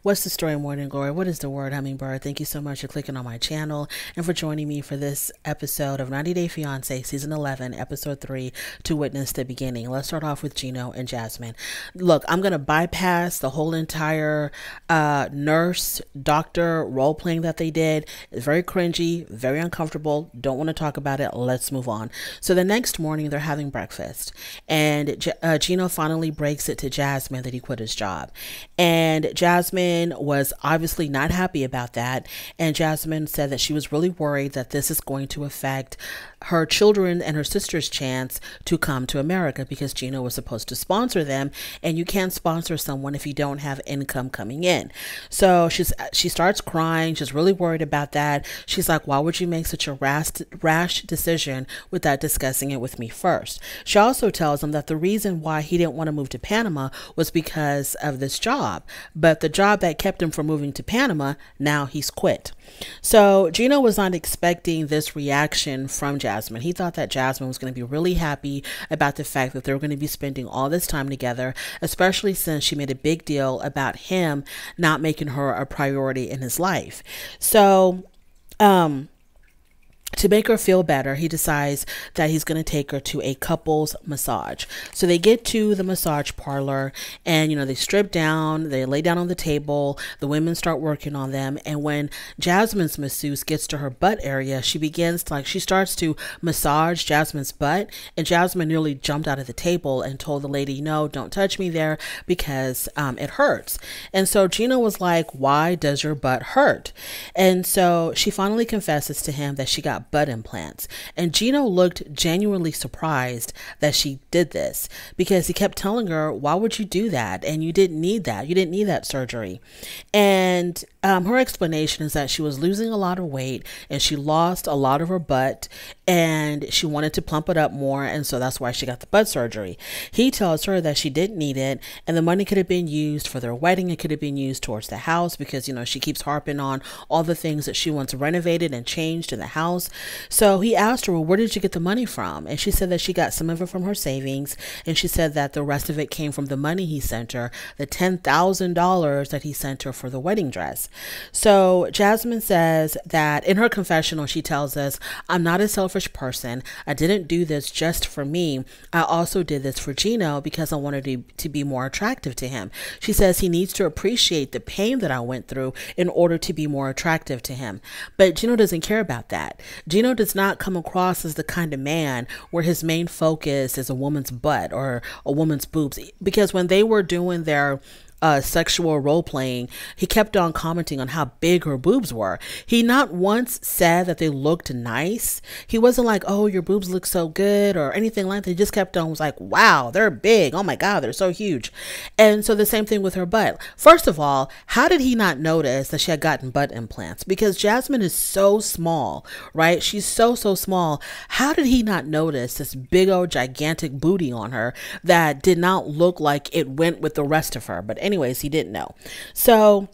What's the story, Morning Glory? What is the word, Hummingbird? Thank you so much for clicking on my channel and for joining me for this episode of 90 Day Fiance, Season 11, Episode 3, To Witness the Beginning. Let's start off with Gino and Jasmine. Look, I'm going to bypass the whole entire nurse, doctor role-playing that they did. It's very cringy, very uncomfortable. Don't want to talk about it. Let's move on. So the next morning, they're having breakfast, and Gino finally breaks it to Jasmine that he quit his job. And Jasmine was obviously not happy about that. And Jasmine said that she was really worried that this is going to affect her children and her sister's chance to come to America, because Gino was supposed to sponsor them, and you can't sponsor someone if you don't have income coming in. So she starts crying. She's really worried about that. She's like, why would you make such a rash decision without discussing it with me first? She also tells him that the reason why he didn't want to move to Panama was because of this job, but the job that kept him from moving to Panama, now he's quit. So Gino was not expecting this reaction from Jasmine. He thought that Jasmine was going to be really happy about the fact that they were going to be spending all this time together, especially since she made a big deal about him not making her a priority in his life. So, to make her feel better, he decides that he's going to take her to a couples massage. So they get to the massage parlor, and, they strip down, they lay down on the table, the women start working on them. And when Jasmine's masseuse gets to her butt area, she starts to massage Jasmine's butt, and Jasmine nearly jumped out of the table and told the lady, no, don't touch me there, because it hurts. And so Gino was like, why does your butt hurt? And so she finally confesses to him that she got butt implants. And Gino looked genuinely surprised that she did this, because he kept telling her, why would you do that? And you didn't need that. You didn't need that surgery. And her explanation is that she was losing a lot of weight and she lost a lot of her butt, and she wanted to plump it up more, and so that's why she got the butt surgery. He tells her that she didn't need it, and the money could have been used for their wedding. It could have been used towards the house, because she keeps harping on all the things that she wants renovated and changed in the house. So he asked her, well, where did you get the money from? And she said that she got some of it from her savings, and she said that the rest of it came from the money he sent her, the $10,000 that he sent her for the wedding dress. So Jasmine says that in her confessional, she tells us, I'm not a selfish person. I didn't do this just for me. I also did this for Gino because I wanted to be more attractive to him. She says he needs to appreciate the pain that I went through in order to be more attractive to him. But Gino doesn't care about that. Gino does not come across as the kind of man where his main focus is a woman's butt or a woman's boobs, because when they were doing their sexual role playing, he kept on commenting on how big her boobs were. He not once said that they looked nice. He wasn't like, oh, your boobs look so good or anything like that. He just kept on was like, wow, they're big. Oh my God, they're so huge. And so the same thing with her butt. First of all, how did he not notice that she had gotten butt implants? Because Jasmine is so small, right? She's so small. How did he not notice this big old gigantic booty on her that did not look like it went with the rest of her? But anyways, he didn't know. So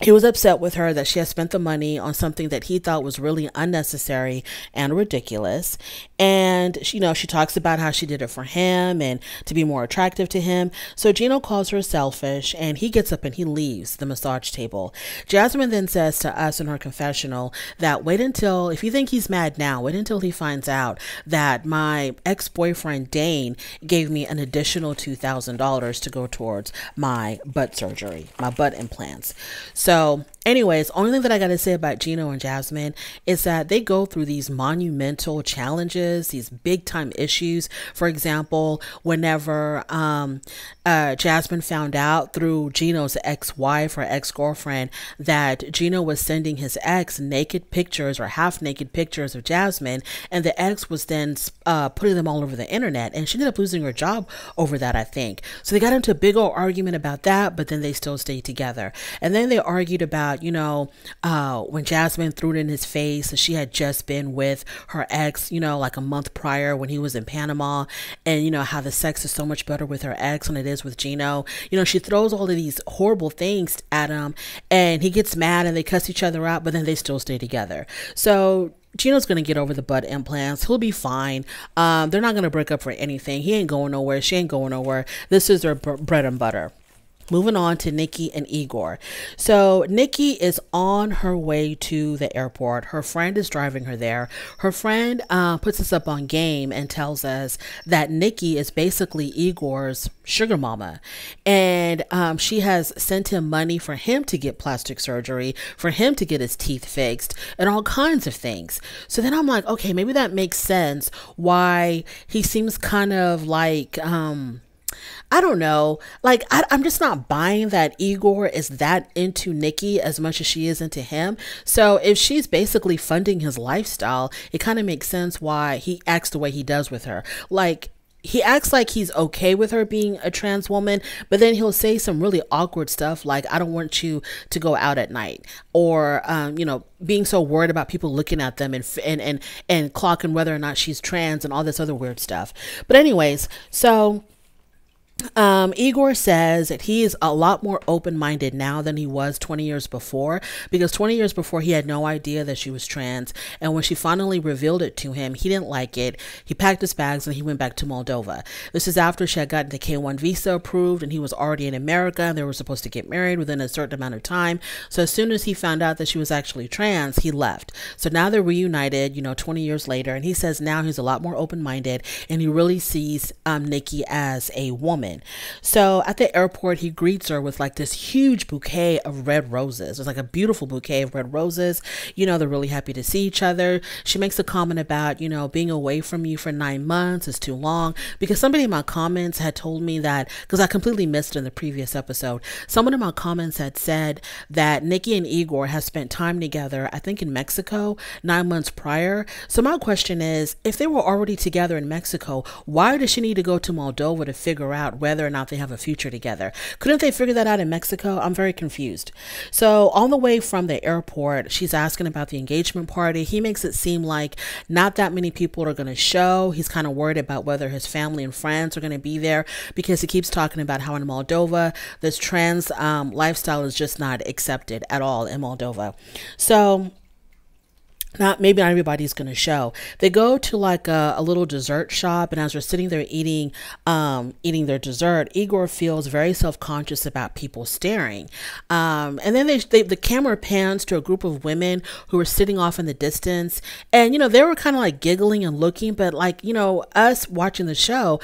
he was upset with her that she had spent the money on something that he thought was really unnecessary and ridiculous. And, she talks about how she did it for him and to be more attractive to him. So Gino calls her selfish, and he gets up and he leaves the massage table. Jasmine then says to us in her confessional that if you think he's mad now, wait until he finds out that my ex-boyfriend Dane gave me an additional $2,000 to go towards my butt surgery, my butt implants. So anyways, only thing that I got to say about Gino and Jasmine is that they go through these monumental challenges, these big time issues. For example, whenever Jasmine found out through Gino's ex-wife or ex-girlfriend that Gino was sending his ex naked pictures or half naked pictures of Jasmine, and the ex was then putting them all over the internet, and she ended up losing her job over that, I think. So they got into a big old argument about that, but then they still stayed together. And then they argued about, when Jasmine threw it in his face that she had just been with her ex, like a month prior when he was in Panama, and how the sex is so much better with her ex than it is with Gino. She throws all of these horrible things at him, and he gets mad and they cuss each other out, but then they still stay together. So Gino's going to get over the butt implants. He'll be fine. They're not going to break up for anything. He ain't going nowhere. She ain't going nowhere. This is their bread and butter. Moving on to Nikki and Igor. So Nikki is on her way to the airport. Her friend is driving her there. Her friend puts us up on game and tells us that Nikki is basically Igor's sugar mama. And she has sent him money for him to get plastic surgery, for him to get his teeth fixed, and all kinds of things. So then I'm like, okay, maybe that makes sense why he seems kind of like, I don't know. Like, I'm just not buying that Igor is that into Nikki as much as she is into him. So if she's basically funding his lifestyle, it kind of makes sense why he acts the way he does with her. Like, he acts like he's okay with her being a trans woman, but then he'll say some really awkward stuff like, I don't want you to go out at night, or, being so worried about people looking at them and clocking whether or not she's trans and all this other weird stuff. But anyways, so Igor says that he is a lot more open-minded now than he was 20 years before, because 20 years before he had no idea that she was trans, and when she finally revealed it to him, he didn't like it. He packed his bags and he went back to Moldova. This is after she had gotten the K-1 visa approved and he was already in America, and they were supposed to get married within a certain amount of time. So as soon as he found out that she was actually trans, he left. So now they're reunited, 20 years later, and he says now he's a lot more open-minded and he really sees Nikki as a woman. So at the airport, he greets her with like this huge bouquet of red roses. It's like a beautiful bouquet of red roses. They're really happy to see each other. She makes a comment about, being away from you for 9 months is too long, because somebody in my comments had told me that, because I completely missed it in the previous episode, someone in my comments had said that Nikki and Igor have spent time together, I think in Mexico, 9 months prior. So my question is, if they were already together in Mexico, why does she need to go to Moldova to figure out whether or not they have a future together? Couldn't they figure that out in Mexico? I'm very confused. So on the way from the airport, she's asking about the engagement party. He makes it seem like not that many people are going to show. He's kind of worried about whether his family and friends are going to be there, because he keeps talking about how in Moldova, this trans lifestyle is just not accepted at all in Moldova. So maybe not everybody's going to show. They go to like a little dessert shop, and as they're sitting there eating their dessert, Igor feels very self-conscious about people staring. And then the camera pans to a group of women who are sitting off in the distance, and they were kind of like giggling and looking, but like, us watching the show,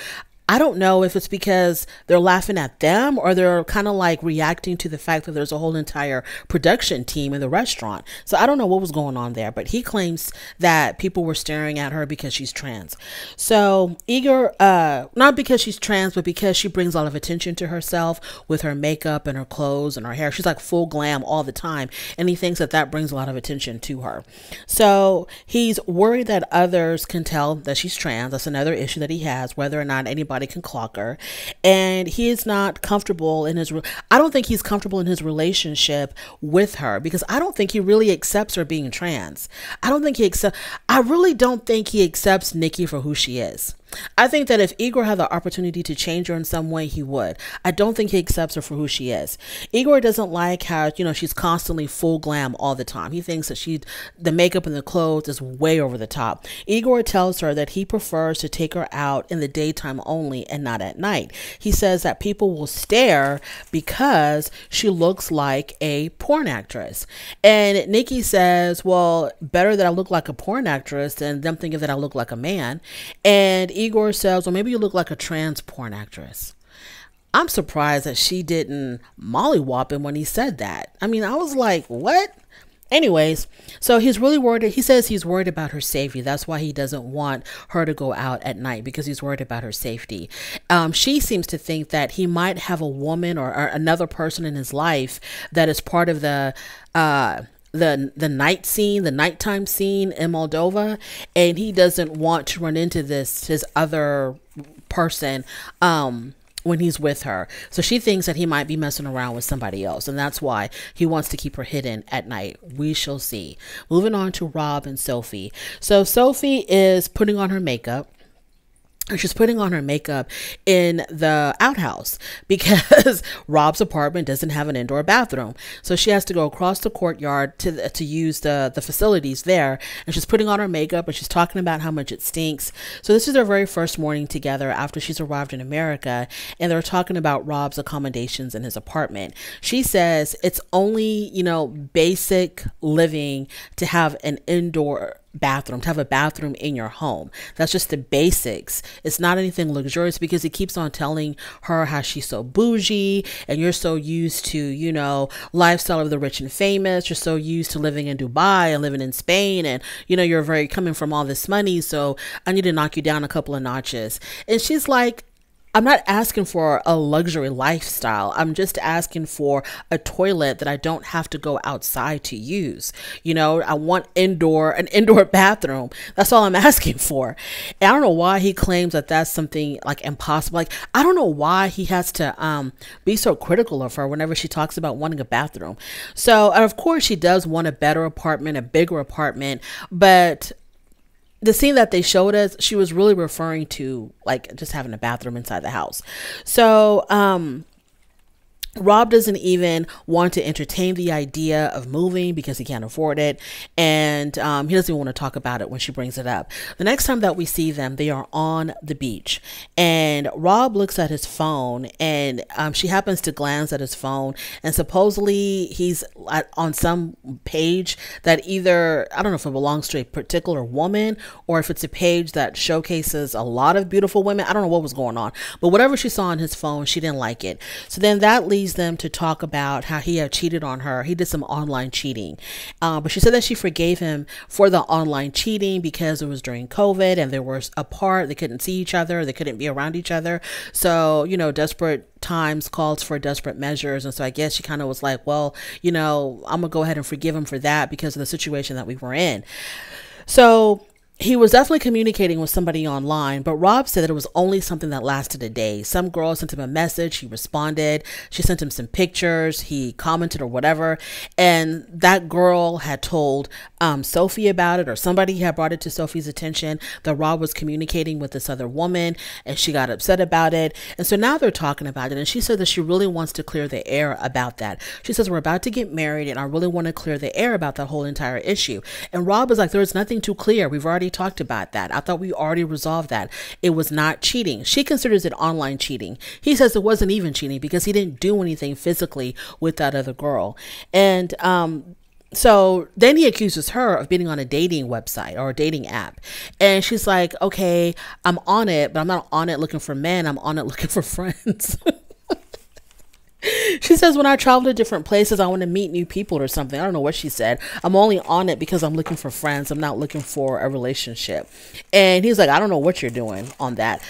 I don't know if it's because they're laughing at them or they're kind of like reacting to the fact that there's a whole entire production team in the restaurant. So I don't know what was going on there, but he claims that people were staring at her because she's trans. So Igor, not because she's trans, but because she brings a lot of attention to herself with her makeup and her clothes and her hair. She's like full glam all the time, and he thinks that brings a lot of attention to her. So he's worried that others can tell that she's trans. That's another issue that he has, whether or not anybody can clock her. And he is not comfortable in I don't think he's comfortable in his relationship with her, because I don't think he really accepts her being trans. I really don't think he accepts Nikki for who she is. I think that if Igor had the opportunity to change her in some way, he would. I don't think he accepts her for who she is. Igor doesn't like how, she's constantly full glam all the time. He thinks that the makeup and the clothes is way over the top. Igor tells her that he prefers to take her out in the daytime only and not at night. He says that people will stare because she looks like a porn actress. And Nikki says, well, better that I look like a porn actress than them thinking that I look like a man. And Igor says, well, maybe you look like a trans porn actress. I'm surprised that she didn't mollywop him when he said that. I mean, I was like, what? Anyways, so he's really worried. He says he's worried about her safety. That's why he doesn't want her to go out at night, because he's worried about her safety. She seems to think that he might have a woman or another person in his life that is part of the night scene, the nighttime scene in Moldova, and he doesn't want to run into his other person when he's with her. So she thinks that he might be messing around with somebody else, and that's why he wants to keep her hidden at night. We shall see. Moving on to Rob and Sophie. So Sophie is putting on her makeup, and she's putting on her makeup in the outhouse because Rob's apartment doesn't have an indoor bathroom. So she has to go across the courtyard to use the facilities there. And she's putting on her makeup and she's talking about how much it stinks. So this is their very first morning together after she's arrived in America. And they're talking about Rob's accommodations in his apartment. She says it's only, basic living to have an indoor bathroom, to have a bathroom in your home. That's just the basics. It's not anything luxurious, because he keeps on telling her how she's so bougie and you're so used to, lifestyle of the rich and famous. You're so used to living in Dubai and living in Spain, and you're very coming from all this money, so I need to knock you down a couple of notches. And she's like, I'm not asking for a luxury lifestyle. I'm just asking for a toilet that I don't have to go outside to use. I want an indoor bathroom. That's all I'm asking for. And I don't know why he claims that that's something like impossible. Like, I don't know why he has to be so critical of her whenever she talks about wanting a bathroom. So, of course, she does want a better apartment, a bigger apartment, but the scene that they showed us, she was really referring to like just having a bathroom inside the house. So, Rob doesn't even want to entertain the idea of moving because he can't afford it. And he doesn't even want to talk about it when she brings it up. The next time that we see them, they are on the beach. And Rob looks at his phone, and she happens to glance at his phone. And supposedly he's on some page that either, I don't know if it belongs to a particular woman or if it's a page that showcases a lot of beautiful women. I don't know what was going on. But whatever she saw on his phone, she didn't like it. So then that leads them to talk about how he had cheated on her. He did some online cheating. But she said that she forgave him for the online cheating because it was during COVID and they were apart. They couldn't see each other. They couldn't be around each other. So, desperate times calls for desperate measures. And so I guess she kind of was like, well, I'm going to go ahead and forgive him for that because of the situation that we were in. So he was definitely communicating with somebody online, but Rob said that it was only something that lasted a day. Some girl sent him a message. He responded. She sent him some pictures. He commented or whatever. And that girl had told Sophie about it, or somebody had brought it to Sophie's attention that Rob was communicating with this other woman, and she got upset about it. And so now they're talking about it. And she said that she really wants to clear the air about that. She says, we're about to get married and I really want to clear the air about that whole entire issue. And Rob is like, there's nothing to clear. We've already talked about that. I thought we already resolved that. It was not cheating. She considers it online cheating. He says it wasn't even cheating because he didn't do anything physically with that other girl. And so then he accuses her of being on a dating website or a dating app. And she's like, okay, I'm on it, but I'm not on it looking for men. I'm on it looking for friends. She says, when I travel to different places, I want to meet new people or something. I don't know what she said. I'm only on it because I'm looking for friends. I'm not looking for a relationship. And he's like, I don't know what you're doing on that.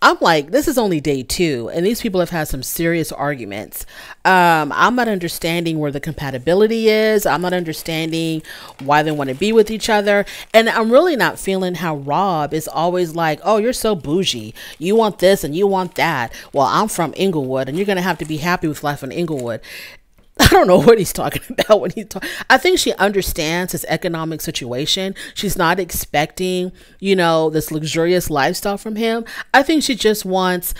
I'm like, this is only day 2, and these people have had some serious arguments. I'm not understanding where the compatibility is. I'm not understanding why they want to be with each other. And I'm really not feeling how Rob is always like, oh, you're so bougie. You want this and you want that. Well, I'm from Inglewood, and you're going to have to be happy with life in Inglewood. I don't know what he's talking about when he's talking. I think she understands his economic situation. She's not expecting, this luxurious lifestyle from him. I think she just wants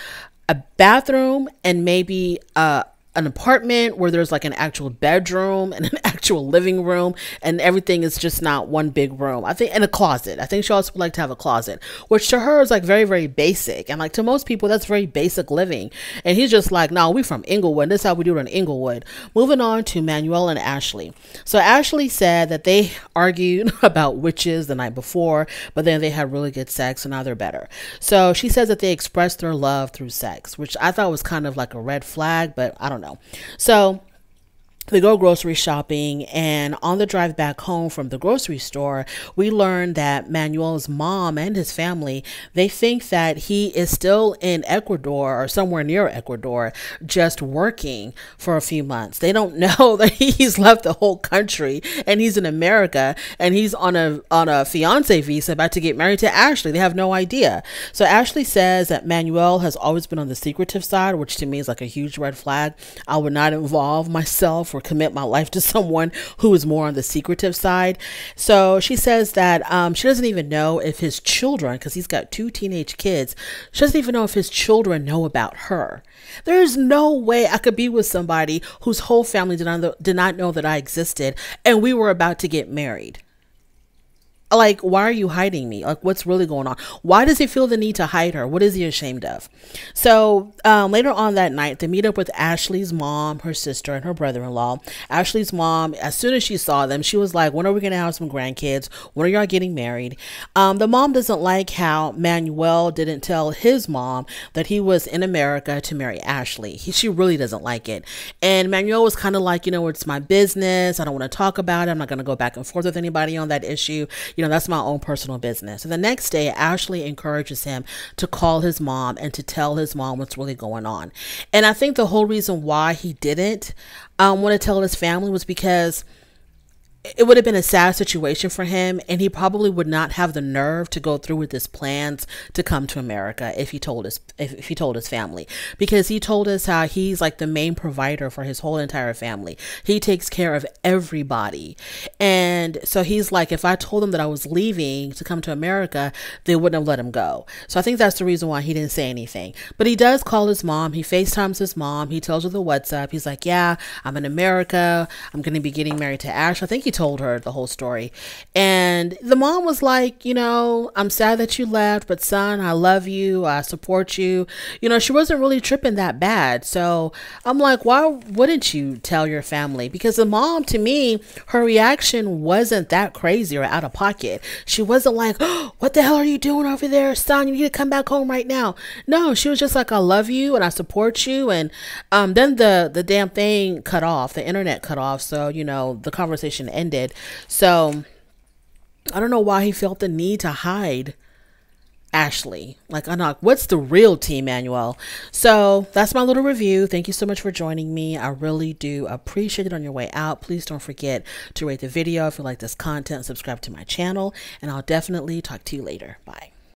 a bathroom and maybe an apartment where there's like an actual bedroom and an actual living room, and everything is just not one big room. I think, and a closet. I think she also would like to have a closet, which to her is like very, very basic. And like to most people, that's very basic living. And he's just like, no, we from Inglewood. This is how we do it in Inglewood. Moving on to Manuel and Ashley. So Ashley said that they argued about witches the night before, but then they had really good sex and now they're better. So she says that they expressed their love through sex, which I thought was kind of like a red flag, but I don't know. So they go grocery shopping, and on the drive back home from the grocery store, we learn that Manuel's mom and his family, they think that he is still in Ecuador or somewhere near Ecuador, just working for a few months. They don't know that he's left the whole country and he's in America and he's on a fiance visa about to get married to Ashley. They have no idea. So Ashley says that Manuel has always been on the secretive side, which to me is like a huge red flag. I would not involve myself or commit my life to someone who is more on the secretive side. So she says that she doesn't even know if his children, because he's got 2 teenage kids, she doesn't even know if his children know about her. There's no way I could be with somebody whose whole family did not know that I existed and we were about to get married. Like, why are you hiding me? Like, what's really going on? Why does he feel the need to hide her? What is he ashamed of? So later on that night, they meet up with Ashley's mom, her sister, and her brother-in-law. Ashley's mom, as soon as she saw them, she was like, when are we going to have some grandkids? When are y'all getting married? The mom doesn't like how Manuel didn't tell his mom that he was in America to marry Ashley. She really doesn't like it. And Manuel was kind of like, it's my business. I don't want to talk about it. I'm not going to go back and forth with anybody on that issue. That's my own personal business. So the next day, Ashley encourages him to call his mom and to tell his mom what's really going on. And I think the whole reason why he didn't want to tell his family was because it would have been a sad situation for him, and he probably would not have the nerve to go through with his plans to come to America if he told his family, because he told us how he's like the main provider for his whole entire family. He takes care of everybody. And so he's like, if I told them that I was leaving to come to America, they wouldn't have let him go. So I think that's the reason why he didn't say anything. But he does call his mom. He FaceTimes his mom. He tells her the what's up. He's like, yeah, I'm in America. I'm going to be getting married to Ash. I think he told her the whole story. And the mom was like, I'm sad that you left, but son, I love you. I support you. She wasn't really tripping that bad. So I'm like, why wouldn't you tell your family? Because the mom, to me, her reaction wasn't that crazy or out of pocket. She wasn't like, oh, what the hell are you doing over there, son? You need to come back home right now. No, she was just like, I love you and I support you. And then the damn thing cut off. The internet cut off. So, the conversation ended. So I don't know why he felt the need to hide Ashley. Like, I'm not, what's the real tea, Manuel? So that's my little review. Thank you so much for joining me. I really do appreciate it. On your way out, please don't forget to rate the video if you like this content, subscribe to my channel, and I'll definitely talk to you later. Bye.